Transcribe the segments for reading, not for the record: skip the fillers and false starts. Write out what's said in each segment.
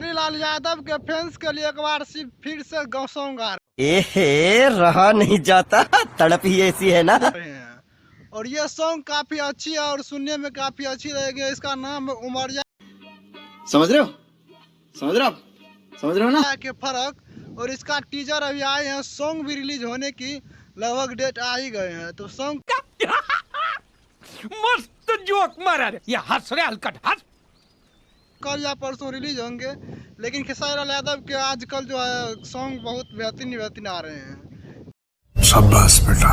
खेसारी लाल यादव के फैंस के लिए एक बार फिर से सॉन्ग आ रहा नहीं जाता, तड़प ही ऐसी है ना। रहे हैं और ये सॉन्ग काफी अच्छी है और सुनने में काफी अच्छी लगेगी। इसका नाम उमरिया समझ रहे हो, समझ रहे हो आप, समझ रहे हो ना के फर्क। और इसका टीजर अभी आए हैं, सॉन्ग भी रिलीज होने की लगभग डेट आ ही गए हैं। तो सॉन्ग मस्त जोक मारा रे, ये हंस रहे हलकट हंस। कल या परसों रिलीज होंगे, लेकिन खेसारी लाल यादव के आजकल जो है सॉन्ग बहुत बेहतरीन आ रहे हैं। शाबाश बेटा,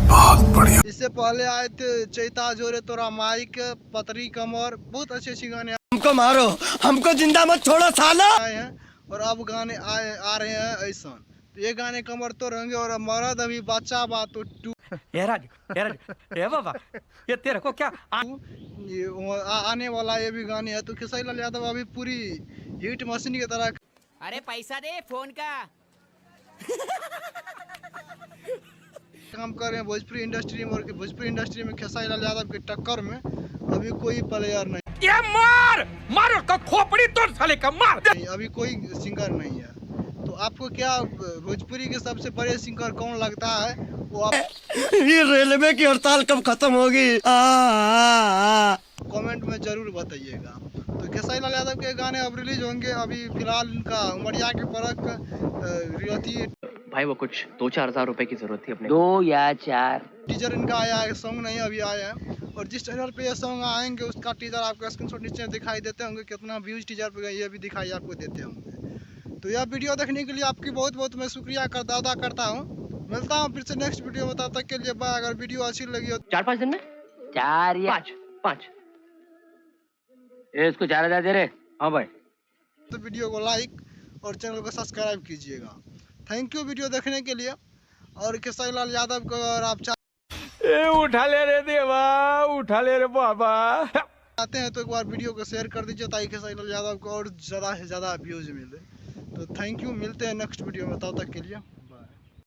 बहुत बढ़िया। इससे पहले आए थे चैता जोरे तोरा माइक, पतरी कमर, बहुत अच्छे गाने हमको मारो, हमको जिंदा मत छोड़ो साला। आए हैं। और अब गाने आ रहे हैं ऐसा। तो ये गाने कमर तो रहेंगे और मरद अभी बच्चा बात तो ये बाबा, ये तेरे को क्या आने वाला ये भी गाने है। तो खेसारी लाल यादव अभी पूरी हिट मशीन की तरह अरे पैसा दे फोन का काम कर रहे हैं भोजपुरी इंडस्ट्री में। और भोजपुरी इंडस्ट्री में खेसारी लाल यादव के टक्कर में अभी कोई प्लेयर नहीं, ये मारो का खोपड़ी तोड़ साले का मार। अभी कोई सिंगर नहीं है। तो आपको क्या भोजपुरी के सबसे बड़े सिंगर कौन लगता है वो आप ये रेलवे की हड़ताल कब खत्म होगी? कमेंट में जरूर बताइएगा। तो खेसारी लाल यादव के गाने अब रिलीज होंगे। अभी फिलहाल इनका उमरिया के फर्क रियती भाई वो कुछ 2-4 हज़ार रुपए की जरूरत थी अपने। 2 या 4 टीजर इनका आया है, सॉन्ग नहीं अभी आया है। और जिस चैनल पे ये सॉन्ग आएंगे उसका टीजर आपको स्क्रीनशॉट नीचे दिखाई देते होंगे, कितना व्यूज टीजर पे गए ये भी दिखाई आपको देते होंगे। तो यह वीडियो देखने के लिए आपकी बहुत बहुत मैं शुक्रिया अदा करता हूँ। मिलता हूँ फिर से नेक्स्ट वीडियो में, तब तक के लिए बाय। अगर वीडियो अच्छी लगी हो 4-5 दिन में 4 या 5 इसको 4,000 दे रहे। हाँ भाई, तो वीडियो को लाइक और चैनल को सब्सक्राइब कीजिएगा। थैंक यू वीडियो देखने के लिए। और खेसारी लाल यादव को अगर आप उठा ले रे देवा, उठा ले रे बाबा। चाहते हैं तो एक बार वीडियो को शेयर कर दीजिए ताकि खेसारी लाल यादव को और ज़्यादा से ज़्यादा व्यूज मिले। तो थैंक यू, मिलते हैं नेक्स्ट वीडियो में, तब तक के लिए।